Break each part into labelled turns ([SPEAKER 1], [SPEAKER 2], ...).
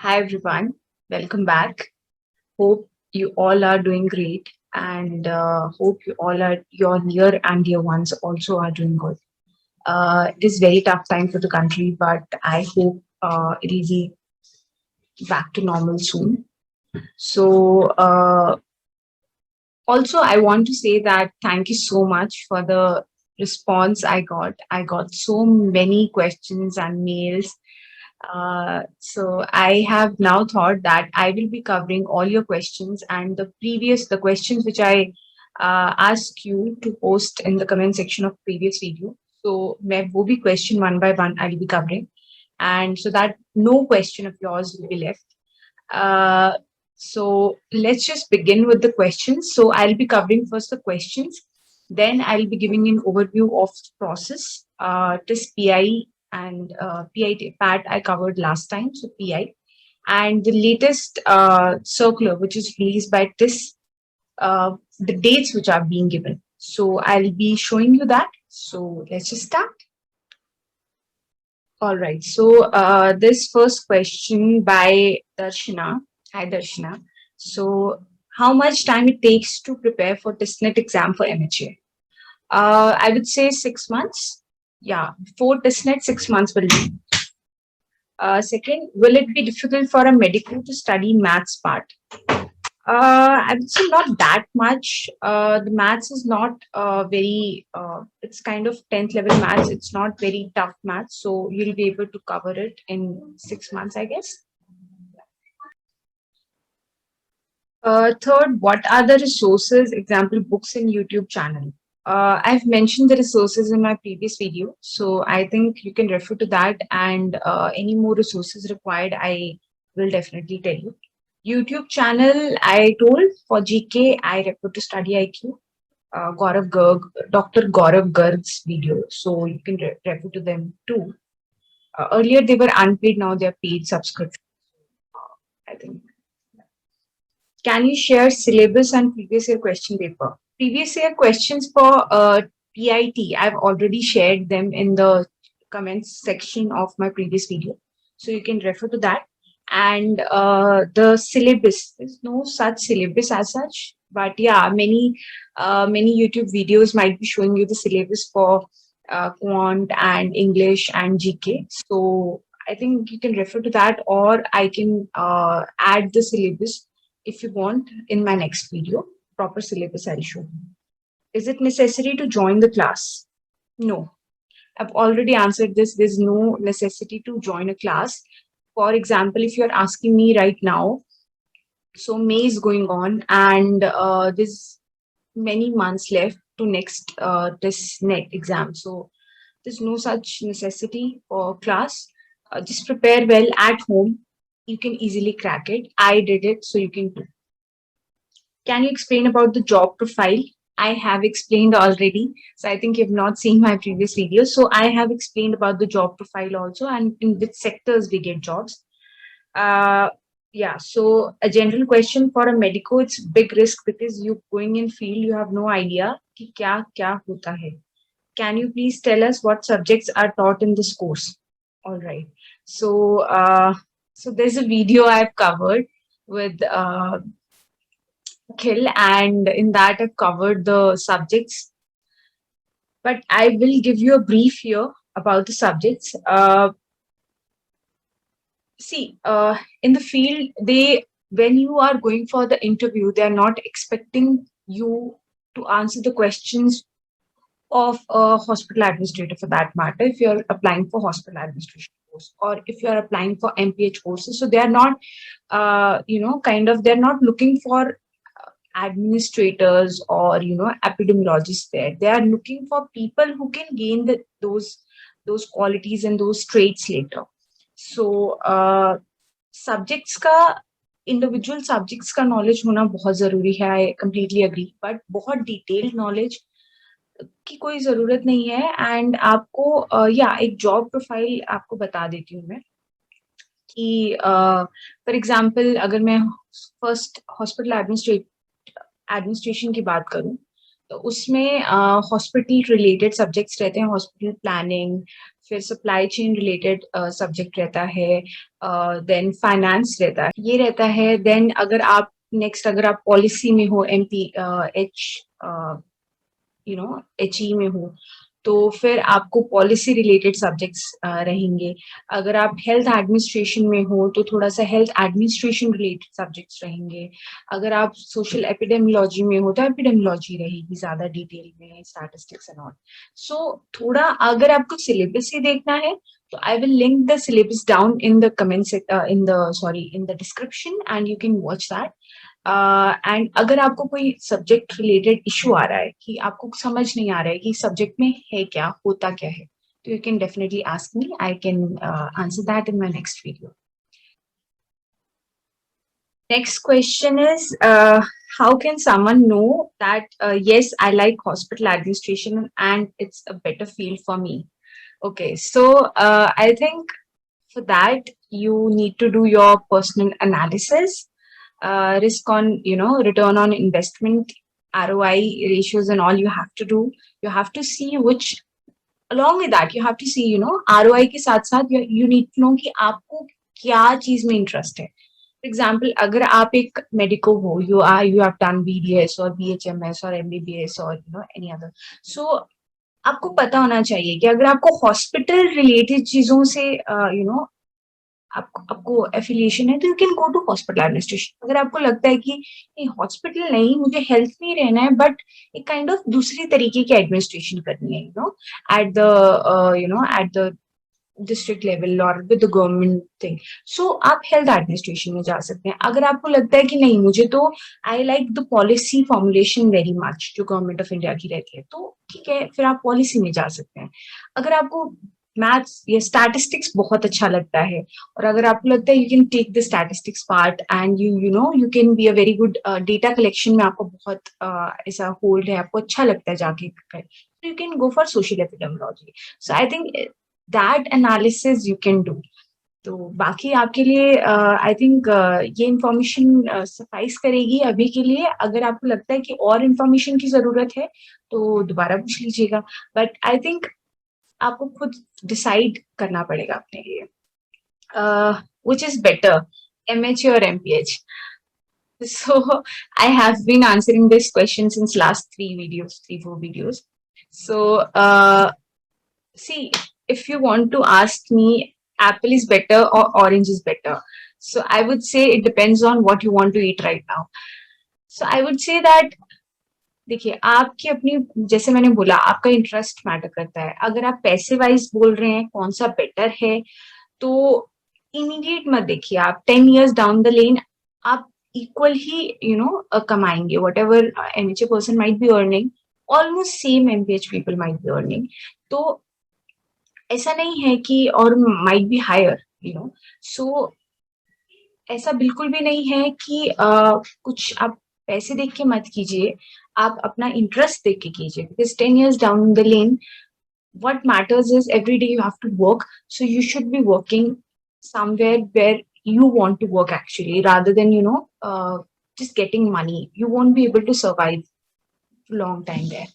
[SPEAKER 1] Hi everyone, welcome back. Hope you all are doing great and hope your near and dear ones also are doing good. It is very tough time for the country, but I hope it will be back to normal soon. So also I want to say that thank you so much for the response I got. I got so many questions and mails. So I have now thought that I will be covering all your questions and the questions which I asked you to post in the comment section of previous video. So मैं वो भी question one by one I will be covering, and so that no question of yours will be left. So let's just begin with the questions. So I'll be covering first the questions, then I'll be giving an overview of the process, TISS PI and PAT I covered last time, so PI, and the latest circular which is released by TISS, the dates which are being given. So I'll be showing you that. So let's just start. All right. So this first question by Darshana. Hi, Darshana. So how much time it takes to prepare for TISSNet exam for MHA? I would say 6 months. Yeah, before TISSNet, 6 months will be. Second, will it be difficult for a medical to study maths part? I would say not that much. The maths is not it's kind of 10th level maths. It's not very tough maths. So you'll be able to cover it in 6 months, I guess. Third, what are the resources, example, books in YouTube channel? I've mentioned the resources in my previous video. So I think you can refer to that, and any more resources required, I will definitely tell you. YouTube channel, I told for GK, I refer to Study IQ, Gaurav Garg, Dr. Gaurav Garg's video. So you can refer to them too. Earlier they were unpaid, now they're paid subscription. I think. Can you share syllabus and previous year question paper? Previous year questions for PIT, I've already shared them in the comments section of my previous video. So you can refer to that. And the syllabus, there's no such syllabus as such, but yeah, many YouTube videos might be showing you the syllabus for quant and English and GK. So I think you can refer to that, or I can add the syllabus if you want in my next video. Proper syllabus I'll show. Is it necessary to join the class? No. I've already answered this. There's no necessity to join a class. For example, if you're asking me right now, so May is going on and there's many months left to next TISSNet exam. So there's no such necessity for class. Just prepare well at home. You can easily crack it. I did it, so you can too. Can you explain about the job profile? I have explained already. So I think you've not seen my previous video. So I have explained about the job profile also and in which sectors we get jobs. Yeah, so a general question for a medico, it's big risk because you going in field, you have no idea ki kya hota hai. Can you please tell us what subjects are taught in this course? All right. So, so there's a video I've covered with Khil, and in that I've covered the subjects. But I will give you a brief here about the subjects. See, in the field, when you are going for the interview, they are not expecting you to answer the questions of a hospital administrator for that matter, if you're applying for hospital administration course or if you're applying for MPH courses. So they are not, they're not looking for administrators or, epidemiologists there. They are looking for people who can gain those qualities and those traits later. So subjects का individual subjects का knowledge होना बहुत जरूरी है. I completely agree. But बहुत detailed knowledge की कोई जरूरत नहीं है. एंड आपको एक जॉब प्रोफाइल आपको बता देती हूँ मैं कि फॉर एग्जांपल अगर मैं फर्स्ट हॉस्पिटल एडमिनिस्ट्रेशन की बात करूँ तो उसमें हॉस्पिटल रिलेटेड सब्जेक्ट्स रहते हैं. हॉस्पिटल प्लानिंग, फिर सप्लाई चेन रिलेटेड सब्जेक्ट रहता है, देन फाइनेंस रहता है, ये रहता है। देन अगर आप नेक्स्ट अगर आप पॉलिसी में हो, एमपी एच HE में हो, तो फिर आपको पॉलिसी रिलेटेड सब्जेक्ट्स रहेंगे। अगर आप हेल्थ एडमिनिस्ट्रेशन में हो तो थोड़ा सा हेल्थ एडमिनिस्ट्रेशन रिलेटेड सब्जेक्ट्स रहेंगे। अगर आप सोशल एपिडेमियोलॉजी में हो तो एपिडेमियोलॉजी रहेगी ज्यादा डिटेल में, स्टैटिस्टिक्स एंड ऑल। सो थोड़ा अगर आपको सिलेबस ही देखना है तो I will link the syllabus down in the comment in the description and you can watch that. And अगर आपको कोई सब्जेक्ट रिलेटेड इशू आ रहा है कि आपको समझ नहीं आ रहा है कि सब्जेक्ट में है क्या, होता क्या है, तो you can definitely ask me, I can answer that in my next video. Next question is, how can someone know that, yes, I like hospital administration and it's a better field for me? Okay, so I think for that, you need to do your personal analysis, risk on, return on investment, ROI ratios and all you have to do. You have to see which, along with that, you have to see, ROI के साथ साथ you need to know कि आपको क्या चीज में interest है। For example, अगर आप एक मेडिको हो, यू हैव डन BDS और BHMS और MBBS और एनी अदर, सो आपको पता होना चाहिए कि अगर आपको हॉस्पिटल रिलेटेड चीजों से आपको एफिलिएशन है तो you can go to hospital administration. अगर आपको लगता है कि हॉस्पिटल नहीं, मुझे हेल्थ में रहना है बट एक काइंड ऑफ दूसरी तरीके की एडमिनिस्ट्रेशन करनी है, एट द डिस्ट्रिक्ट लेवल और विद द गवर्नमेंट थिंग, सो आप हेल्थ एडमिनिस्ट्रेशन में जा सकते हैं। अगर आपको लगता है कि नहीं, मुझे तो I like the policy formulation very much जो गवर्नमेंट ऑफ इंडिया की रहती है, तो ठीक है, फिर आप पॉलिसी में जा सकते हैं। अगर आपको मैथ्स या स्टैटिस्टिक्स बहुत अच्छा लगता है और अगर आपको लगता है you can take the statistics part and you can be a very good data collection में, आपको बहुत ऐसा होल्ड है, आपको अच्छा लगता है जाके, you can go for social epidemiology. So I think that analysis you can do. तो बाकी आपके लिए आई थिंक ये इंफॉर्मेशन सफाइस करेगी अभी के लिए। अगर आपको लगता है कि और इंफॉर्मेशन की जरूरत है तो दोबारा पूछ लीजिएगा, बट आई थिंक आपको खुद डिसाइड करना पड़ेगा अपने लिए which is better, MHA or MPH. So I have been answering this question since last 4 videos. So see, if you want to ask me apple is better or orange is better, so I would say it depends on what you want to eat right now. So I would say that, देखिए, आपकी अपनी, जैसे मैंने बोला, आपका interest matter करता है। अगर आप पैसे वाइज बोल रहे हैं कौन सा बेटर है, तो इमीडिएट मत देखिए। आप 10 years डाउन द लेन आप इक्वल ही कमाएंगे। What ever MHA person might be earning, almost same MPH people might be earning. तो ऐसा नहीं है कि, और माइट बी हायर, सो ऐसा बिल्कुल भी नहीं है कि कुछ आप पैसे देख के मत कीजिए, आप अपना इंटरेस्ट देख के कीजिए। Because 10 years down the lane, what matters is every day you have to work, so you should be working somewhere where you want to work actually, rather than just getting money. You won't be able to survive long time there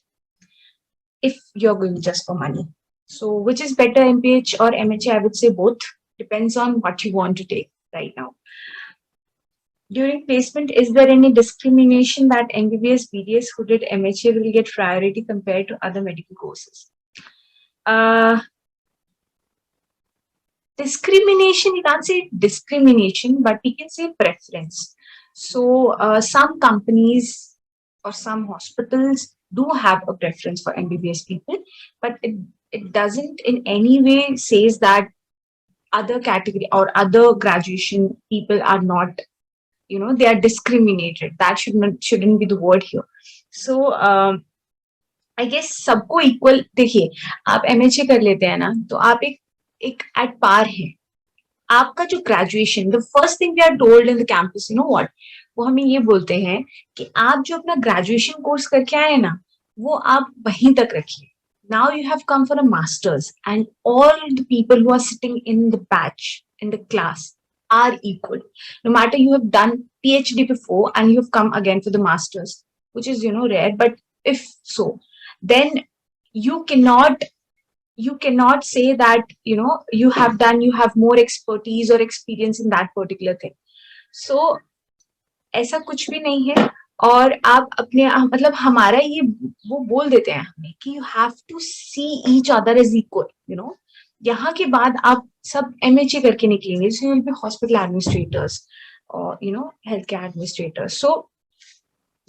[SPEAKER 1] if you're going just for money. So which is better, MPH or MHA? I would say both, depends on what you want to take right now. During placement, is there any discrimination that MBBS BDS who did MHA will get priority compared to other medical courses? Discrimination, you can't say discrimination, but we can say preference. So some companies or some hospitals do have a preference for MBBS people, but it doesn't in any way says that other category or other graduation people are not, they are discriminated. That shouldn't be the word here. So I guess सबको equal. देखिए, आप MHA कर लेते हैं ना, तो आप एक एट पार है। आपका जो graduation, the first thing we are told in the campus, what, वो हमें ये बोलते हैं कि आप जो अपना ग्रेजुएशन कोर्स करके आए ना, वो आप वहीं तक रखिए। Now you have come for a masters and all the people who are sitting in the batch, in the class, are equal. No matter you have done PhD before and you have come again for the masters, which is rare, but if so, then you cannot you cannot say that, you have more expertise or experience in that particular thing. So ऐसा कुछ भी नहीं है. और आप अपने मतलब हमारा ये वो बोल देते हैं हमें कि you have to see each other as equal, यहाँ के बाद आप सब MHA करके निकलेंगे, so you will be hospital administrators और हेल्थ केयर एडमिनिस्ट्रेटर्स. सो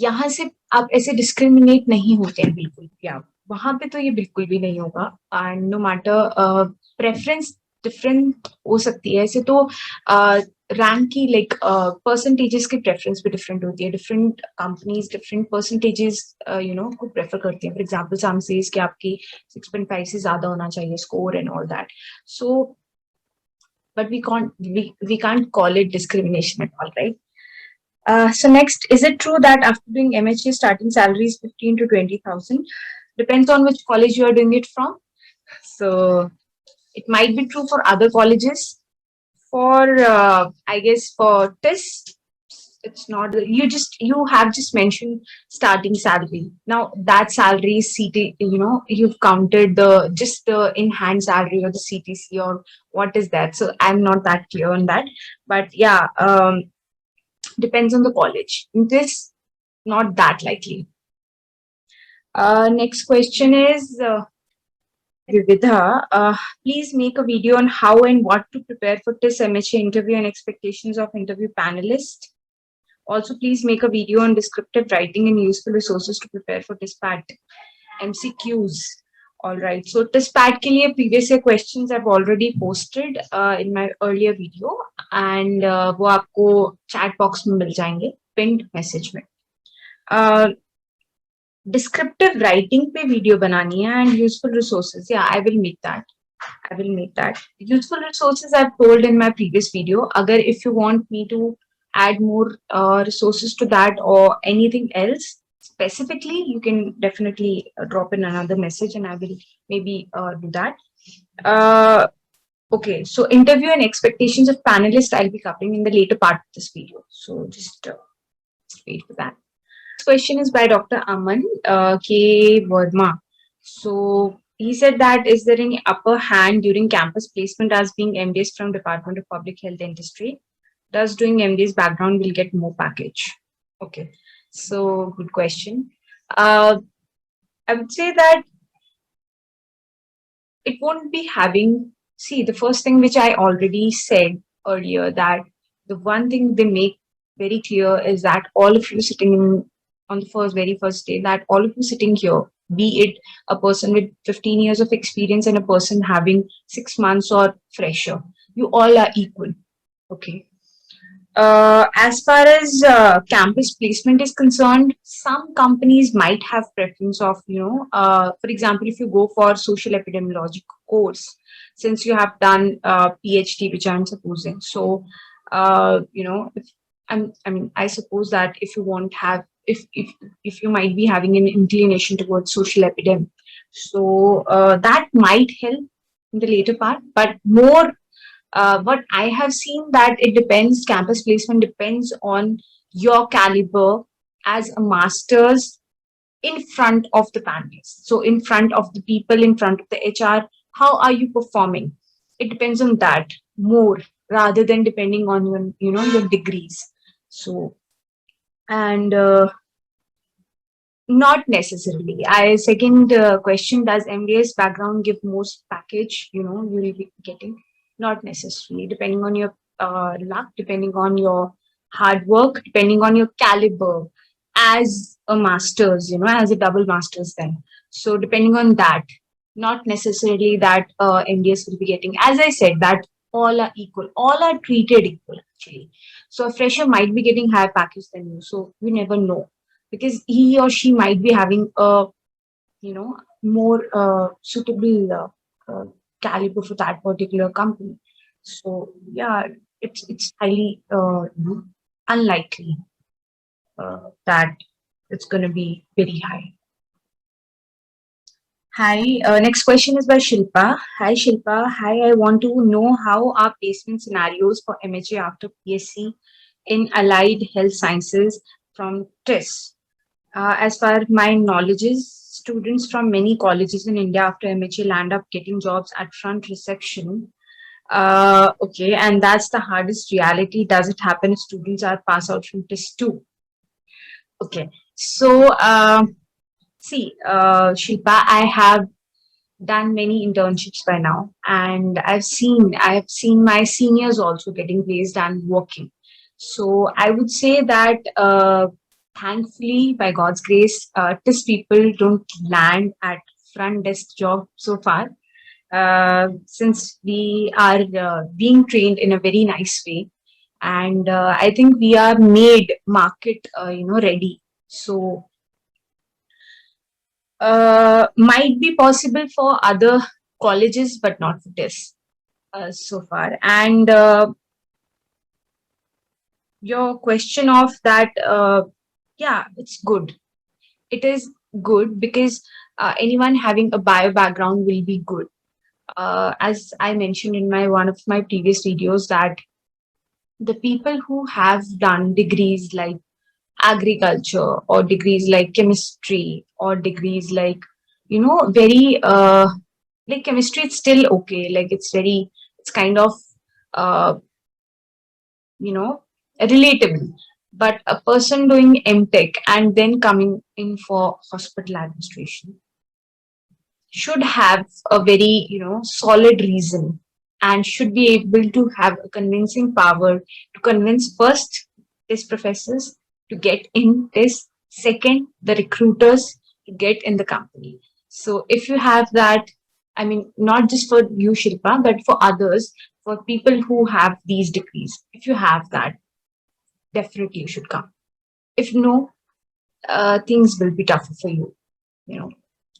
[SPEAKER 1] यहाँ से आप ऐसे डिस्क्रिमिनेट नहीं होते हैं बिल्कुल भी. आप वहां पे तो ये बिल्कुल भी नहीं होगा. And no matter, preference different हो सकती है. ऐसे तो रैंक की लाइक परसेंटेजेस की प्रेफरेंस भी डिफरेंट होती है. डिफरेंट कंपनीज डिफरेंट परसेंटेजेस को प्रेफर करती हैं. फॉर एग्जाम्पल सम सेज कि आपकी 6.5 से ज्यादा होना चाहिए score and all that. So but we can't call it discrimination at all, right? So next, is it true that after doing MHA, starting salary is 15 to 20,000? Depends on which college you are doing it from. So it might be true for other colleges. For I guess for TISS, it's not. You have just mentioned starting salary. Now that salary is you've counted the in-hand salary or the CTC or what is that? So I'm not that clear on that. But yeah. Depends on the college. This not that likely. Next question is Vividha. Please make a video on how and what to prepare for TISS MHA interview and expectations of interview panelist. Also, please make a video on descriptive writing and useful resources to prepare for TISS PAT MCQs. All right. So TISS PAT के लिए previous year questions I've already posted in my earlier video, and वो आपको chat box में मिल जाएंगे pinned message में. Descriptive writing पे video बनानी है and useful resources. Yeah, I will make that. Useful resources I've told in my previous video. अगर if you want me to add more resources to that or anything else specifically, you can definitely drop in another message and I will maybe do that. Okay, so interview and expectations of panelists I'll be covering in the later part of this video. So just wait for that. This question is by Dr. Aman K. Verma. So he said that, is there any upper hand during campus placement as being MDs from Department of Public Health Dentistry? Does doing MD's background will get more package? Okay, so good question. I would say that it won't be having, see, the first thing which I already said earlier, that the one thing they make very clear is that all of you sitting on the very first day, that all of you sitting here, be it a person with 15 years of experience and a person having 6 months or fresher, you all are equal. Okay. As far as campus placement is concerned, some companies might have preference of, for example, if you go for social epidemiology course, since you have done PhD, which I'm supposing. So, I suppose that if you won't have, if you might be having an inclination towards social epidem, so that might help in the later part, but more. What I have seen that it depends, campus placement depends on your caliber as a master's in front of the panelists. So in front of the people, in front of the HR, how are you performing? It depends on that more rather than depending on your degrees. So, and not necessarily. Second question, does MBA's background give most package, you will be getting? Not necessarily, depending on your luck, depending on your hard work, depending on your caliber as a master's, as a double master's then. So depending on that, not necessarily that MDS will be getting. As I said, that all are equal, all are treated equal actually. So a fresher might be getting higher package than you. So we never know, because he or she might be having a, more suitable caliber for that particular company. So yeah, it's highly unlikely that it's going to be very high. Hi, next question is by Shilpa. Hi Shilpa. Hi, I want to know how are placement scenarios for MHA after PSC in allied health sciences from TISS. As far as my knowledge is, students from many colleges in India after MHA land up getting jobs at front reception. Okay, and that's the hardest reality. Does it happen if students are pass out from TISS too? Okay, so see, Shilpa, I have done many internships by now, and I have seen my seniors also getting placed and working. So I would say that thankfully, by God's grace, TISS people don't land at front desk job so far, since we are being trained in a very nice way, and I think we are made market ready. So might be possible for other colleges, but not for this so far. And your question of that, yeah, it's good. It is good because anyone having a bio background will be good. As I mentioned in my one of my previous videos, that the people who have done degrees like agriculture or degrees like chemistry or degrees like very like chemistry, it's still okay, like it's kind of uh, you know relatable, but a person doing MTech and then coming in for hospital administration should have a very solid reason, and should be able to have a convincing power to convince first his professors to get in this, second the recruiters to get in the company. So if you have that, I mean, not just for you, Shilpa, but for others, for people who have these degrees, if you have that, definitely you should come. If no, things will be tougher for you, you know.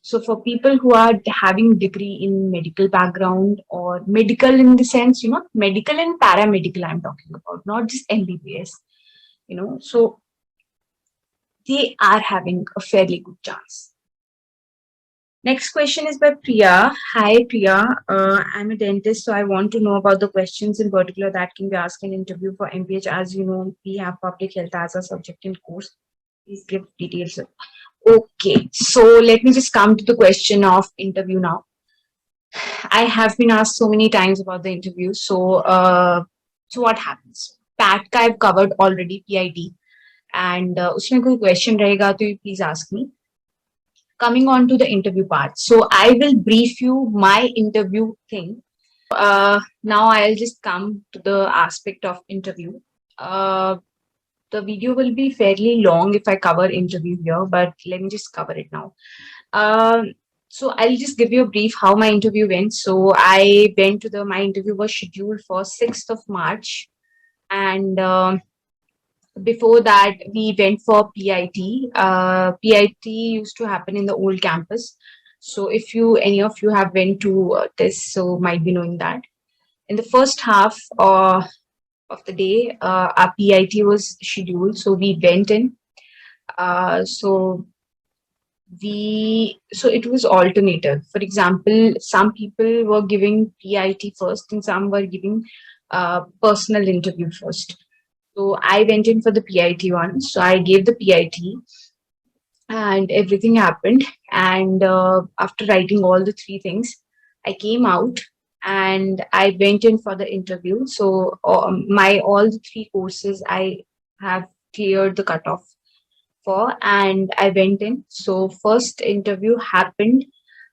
[SPEAKER 1] So for people who are having degree in medical background or medical in the sense, medical and paramedical I'm talking about, not just MBBS, so they are having a fairly good chance. Next question is by Priya. Hi Priya, I'm a dentist, so I want to know about the questions in particular that can be asked in interview for MPH. As you know, we have public health as a subject in course. Please give details. Okay, so let me just come to the question of interview now. I have been asked so many times about the interview. So what happens? PAT का I've covered already, PIT, and उसमें कोई question रहेगा तो you please ask me. Coming on to the interview part, so I will brief you my interview thing. Now I'll just come to the aspect of interview. The video will be fairly long if I cover interview here, but let me just cover it now. So I'll just give you a brief how my interview went. So I went to my interview was scheduled for 6th of March, and before that we went for PIT. PIT used to happen in the old campus. So if any of you have went to this, so might be knowing that in the first half of the day, our PIT was scheduled. So we went in. So it was alternative. For example, some people were giving PIT first and some were giving personal interview first. So I went in for the PIT one. So I gave the PIT and everything happened. And after writing all the three things, I came out and I went in for the interview. So all the three courses I have cleared the cutoff for, and I went in. So first interview happened.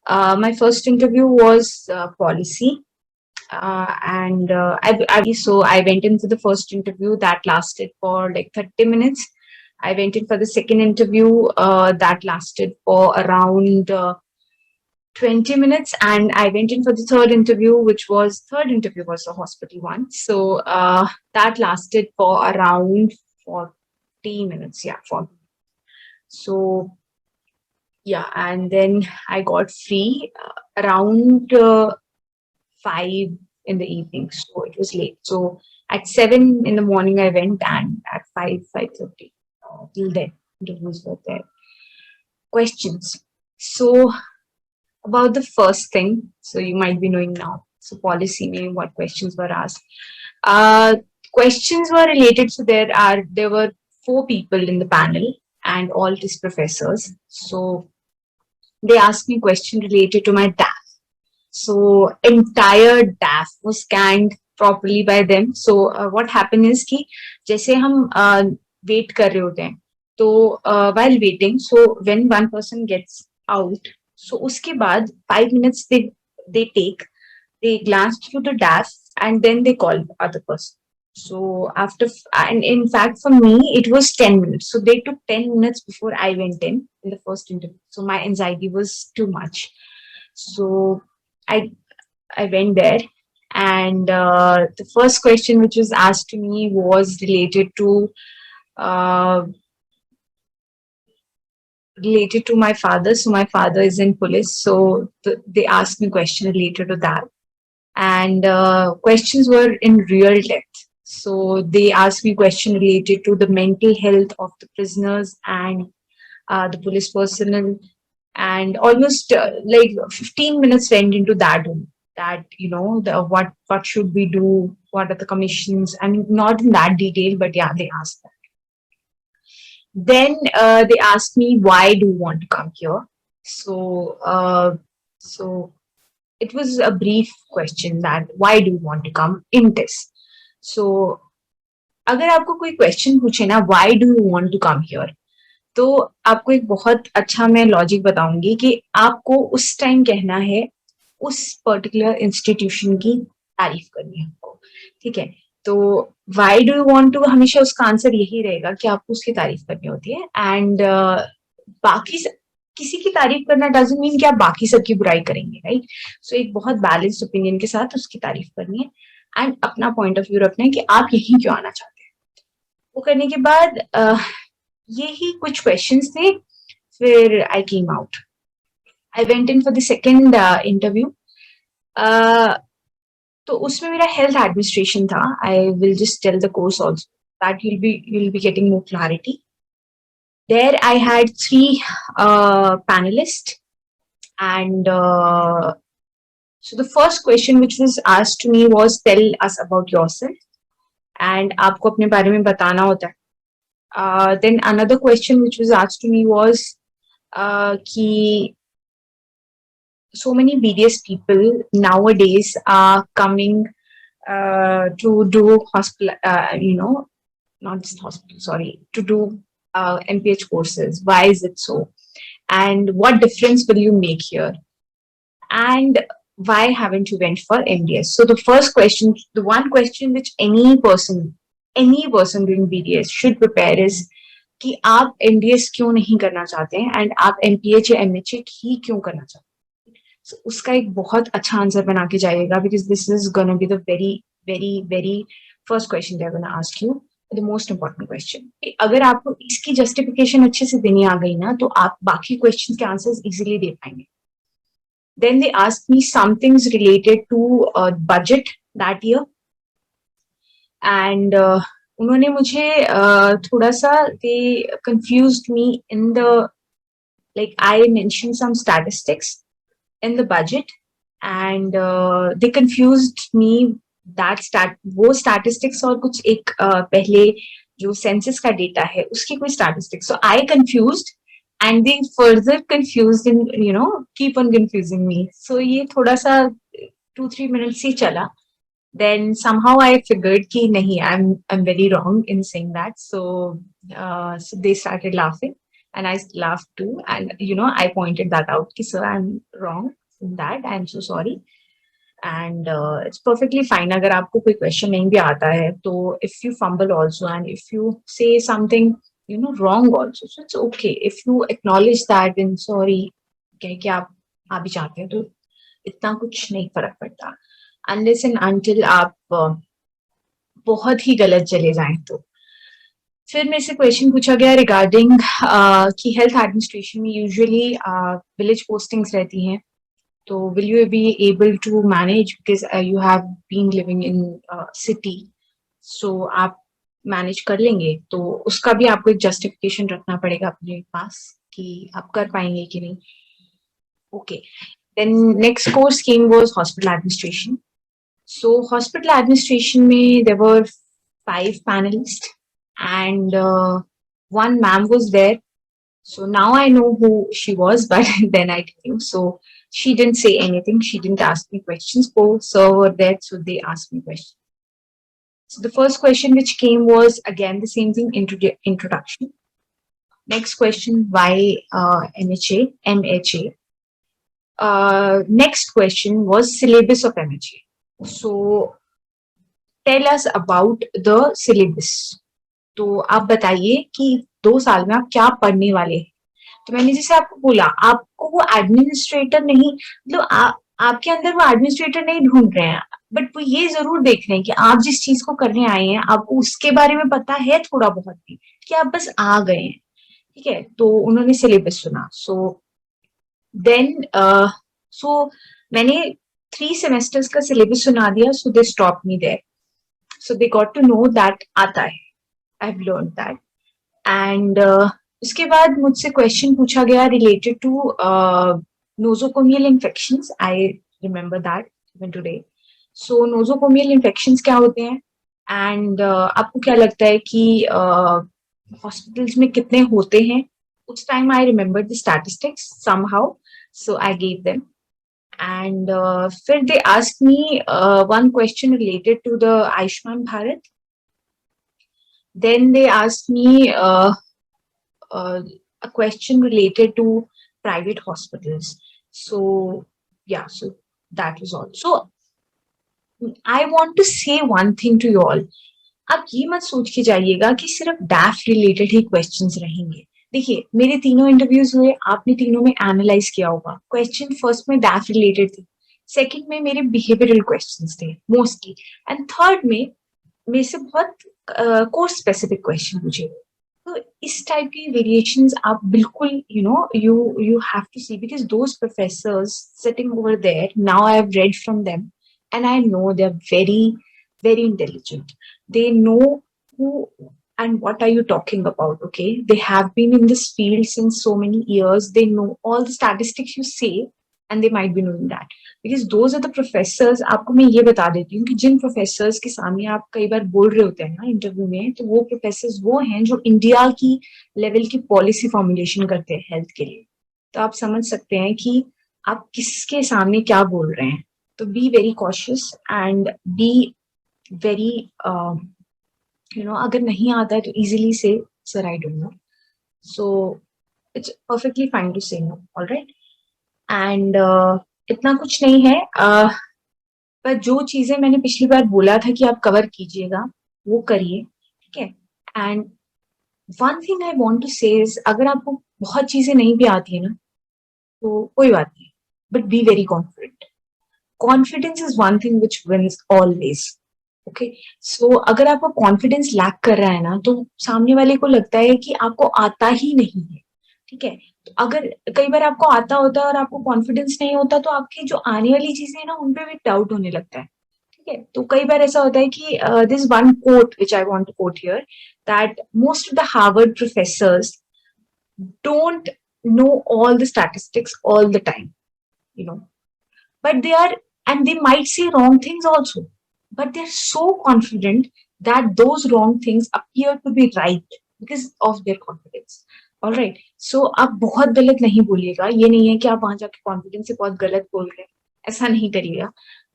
[SPEAKER 1] My first interview was policy, and I went in for the first interview that lasted for like 30 minutes. I went in for the second interview that lasted for around 20 minutes, and I went in for the third interview, third interview was a hospital one. So that lasted for around 40 minutes. Yeah, 40. So yeah, and then I got free around 5 in the evening. So it was late. So at 7 in the morning I went, and at 5:30 till then interviews were there. Questions. So about the first thing, so you might be knowing now. So policy meaning what questions were asked. Questions were related. So there were 4 people in the panel. and all TISS professors. So they asked me question related to my DAF. So entire DAF was scanned properly by them. So what happened is कि जैसे हम wait कर रहे होते हैं, तो while waiting, so when one person gets out, so उसके बाद 5 minutes they take, they glance through the DAF and then they call the other person. So after, and in fact for me it was 10 minutes. So they took 10 minutes before I went in the first interview. So my anxiety was too much. So I I went there, and the first question which was asked to me was uh, related to my father. So my father is in police, so they asked me question related to that, and questions were in real depth. So they asked me question related to the mental health of the prisoners and the police personnel, and almost like 15 minutes went into that only. That, you know, what should we do, what are the commissions. I mean, not in that detail, but yeah, they asked that. Then they asked me, why do you want to come here? So it was a brief question, that why do you want to come in TISS. So अगर आपको कोई question पूछे ना, why do you want to come here, तो आपको एक बहुत अच्छा मैं लॉजिक बताऊंगी कि आपको उस टाइम कहना है उस पर्टिकुलर इंस्टीट्यूशन की तारीफ करनी है आपको, ठीक है. तो why do you want to, हमेशा उसका आंसर यही रहेगा कि आपको उसकी तारीफ करनी होती है. एंड बाकी किसी की तारीफ करना डजंट मीन कि आप बाकी सबकी बुराई करेंगे, राइट. सो एक बहुत बैलेंस्ड ओपिनियन के साथ उसकी तारीफ करनी है एंड अपना पॉइंट ऑफ व्यू रखना है कि आप यही क्यों आना चाहते हैं. वो करने के बाद ये ही कुछ क्वेश्चंस थे. फिर I came out, I went in for the second interview. तो उसमें मेरा हेल्थ एडमिनिस्ट्रेशन था. I will just tell the course also that you'll be getting more clarity. There I had 3 panelists, and so the first question which was asked to me was, tell us about yourself, and आपको अपने बारे में बताना होता है. Then another question which was asked to me was कि so many BDS people nowadays are coming to do hospital, not just hospital, sorry, to do MPH courses. Why is it so? And what difference will you make here? And why haven't you went for MDS? So the first question, the one question which any person doing BDS should prepare is कि आप MDS क्यों नहीं करना चाहते हैं, and आप MPH या MHA ही क्यों करना चाहते हैं. So उसका एक बहुत अच्छा आंसर बना के जाइएगा, because this is gonna be the very first question they're gonna ask you, the most important question. अगर आपको इसकी जस्टिफिकेशन अच्छे से देनी आ गई ना, तो आप बाकी क्वेश्चन के आंसर्स इजीली दे पाएंगे. Then they asked me some things related to budget that year, and उन्होंने मुझे थोड़ा सा, they confused me in the, like I mentioned some statistics in the budget, and they confused me that वो statistics और कुछ एक पहले जो census का data है उसकी कोई statistics. So I confused, and they further confused and keep on confusing me. So ये थोड़ा सा 2-3 minutes ही चला. Then somehow I figured कि नहीं, I'm very wrong in saying that. So they started laughing, and I laughed too, and I pointed that out कि sir, I'm wrong in that, I'm so sorry. And it's perfectly fine अगर आपको कोई question नहीं भी आता है, तो if you fumble also, and if you say something wrong also, so it's okay. If you acknowledge that, then sorry कह के आप आ भी जाते हैं, तो इतना कुछ नहीं फर्क पड़ता, unless and until आप बहुत ही गलत चले जाएं. तो फिर मेरे से क्वेश्चन पूछा गया रिगार्डिंग कि हेल्थ एडमिनिस्ट्रेशन में यूजुअली विलेज पोस्टिंग्स रहती हैं, तो will you be able to manage, because you have been living in city, so आप मैनेज कर लेंगे. तो उसका भी आपको एक जस्टिफिकेशन रखना पड़ेगा अपने पास कि आप कर पाएंगे कि नहीं. Okay. Then next course came was hospital administration. So hospital administration में there were 5 panelists, and one ma'am was there So now I know who she was, but then I knew. So she didn't say anything. She didn't ask me questions. Oh, sir were there, so they asked me questions. So the first question which came was again the same thing, introduction. Next question, why MHA, MHA. Next question was syllabus of MHA. So tell us about the syllabus. तो आप बताइए कि 2 साल में आप क्या पढ़ने वाले हैं. तो मैंने जैसे आपको बोला, आपको वो एडमिनिस्ट्रेटर नहीं, मतलब आपके अंदर वो एडमिनिस्ट्रेटर नहीं ढूंढ रहे हैं, बट वो ये जरूर देख रहे हैं कि आप जिस चीज को करने आए हैं आपको उसके बारे में पता है थोड़ा बहुत भी, कि आप बस आ गए हैं. ठीक है, तो उन्होंने सिलेबस सुना. सो देन मैंने 3 सेमेस्टर्स का सिलेबस सुना दिया. So they stop me there. So they got to know that आता है. I have learn that. And उसके बाद मुझसे क्वेश्चन पूछा गया related to nosocomial infections. I remember that even today. So nosocomial infections क्या होते हैं, एंड आपको क्या लगता है कि हॉस्पिटल्स में कितने होते हैं. उस time I remember the statistics somehow, so I gave them. And फिर they asked me one question related to the Ayushman Bharat. Then they asked me a question related to private hospitals. So yeah, so that was all. So I want to say one thing to you all. आप ये मत सोच के जाइएगा कि सिर्फ डैफ related ही questions रहेंगे. देखिए, मेरे तीनों इंटरव्यूज हुए, आपने तीनों में एनालाइज किया होगा. क्वेश्चन फर्स्ट में डैफ रिलेटेड थे, सेकंड में मेरे बिहेवियरल क्वेश्चंस थे मोस्टली, एंड थर्ड में मेरे से बहुत कोर्स स्पेसिफिक क्वेश्चन पूछे. तो इस टाइप की वेरिएशंस आप बिल्कुल you have to see, because those professors sitting over there, now I have read from them and I know they're very very intelligent. They know who and what are you talking about. Okay, they have been in this field since so many years. They know all the statistics you say, and they might be knowing that, because those are the professors. आपको मैं ये बता देती हूँ कि जिन professors के सामने आप कई बार बोल रहे होते हैं ना इंटरव्यू में, तो वो प्रोफेसर्स वो हैं जो इंडिया की लेवल की पॉलिसी फॉर्मुलेशन करते हैं हेल्थ के लिए. तो आप समझ सकते हैं कि आप किसके सामने क्या बोल रहे हैं. तो be very cautious and be very अगर नहीं आता है तो इजीली से sir I don't know. So it's perfectly fine to say no. Alright. And इतना कुछ नहीं है, पर जो चीजें मैंने पिछली बार बोला था कि आप कवर कीजिएगा वो करिए. ठीक है. And one thing I want to say is, अगर आपको बहुत चीजें नहीं भी आती है ना तो कोई बात नहीं, but be very confident. Confidence is one thing which wins always. Okay. So अगर आपका कॉन्फिडेंस लैक कर रहा है ना, तो सामने वाले को लगता है कि आपको आता ही नहीं है. ठीक है. तो अगर कई बार आपको आता होता है और आपको कॉन्फिडेंस नहीं होता, तो आपकी जो आने वाली चीजें है ना उन पे भी डाउट होने लगता है. ठीक है. तो कई बार ऐसा होता है कि this one quote which I want to quote here, that most of the Harvard professors don't know all the statistics all the time, but they are, and they might say wrong things also, but they're so confident that those wrong things appear to be right because of their confidence. All right. So आप बहुत गलत नहीं बोलिएगा. ये नहीं है कि आप वहां जाके कॉन्फिडेंस से बहुत गलत बोल रहे हैं, ऐसा नहीं करिएगा.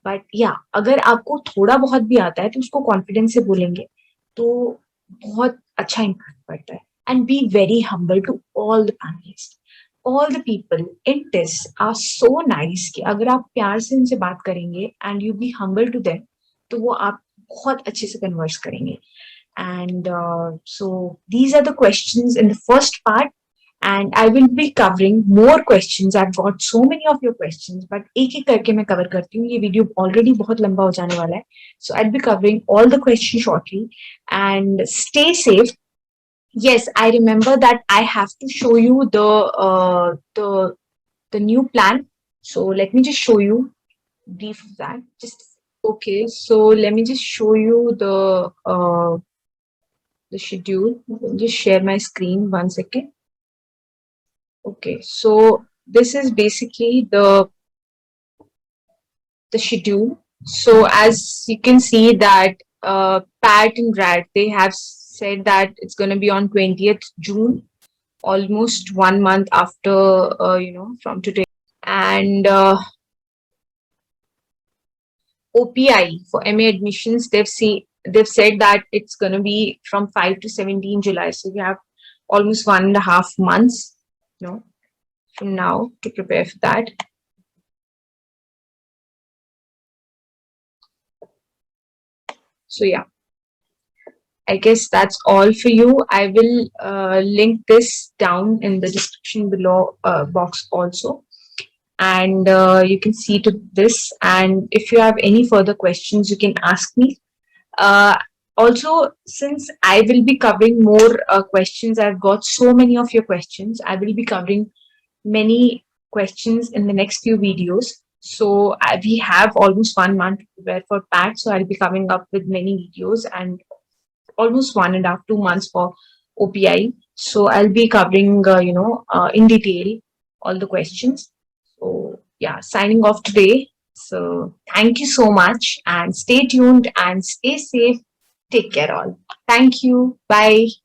[SPEAKER 1] बट या अगर आपको थोड़ा बहुत भी आता है तो उसको कॉन्फिडेंस से बोलेंगे तो बहुत अच्छा इम्पैक्ट पड़ता है. And be very humble to all the panelist. all the people in TISS are so nice कि अगर आप प्यार से उनसे बात करेंगे and you be humble to them, तो वो आप बहुत अच्छे से converse करेंगे. And so these are the questions in the first part, and I will be covering more questions. I've got so many of your questions, but एक एक करके मैं cover करती हूँ. ये video already बहुत लंबा हो जाने वाला है, so I'll be covering all the questions shortly. And stay safe. Yes, I remember that I have to show you the new plan. So let me just show you brief of that. Just okay. So let me just show you the schedule. Let me just share my screen 1 second. Okay, so this is basically the schedule. So as you can see that PAT and RAT, they have said that it's going to be on 20th June. almost 1 month after, from today. And OPI for MA admissions, they've said that it's going to be from 5 to 17 July. So we have almost 1.5 months, from now to prepare for that. So yeah, I guess that's all for you. I will link this down in the description below box also. And you can see to this. And if you have any further questions, you can ask me. Uh, Also, since I will be covering more questions, I've got so many of your questions. I will be covering many questions in the next few videos. So we have almost 1 month to prepare for PAT. So I'll be coming up with many videos and almost 1.5 to 2 months for OPI. So I'll be covering, in detail all the questions. So yeah, signing off today. So thank you so much and stay tuned and stay safe. Take care all. Thank you. Bye.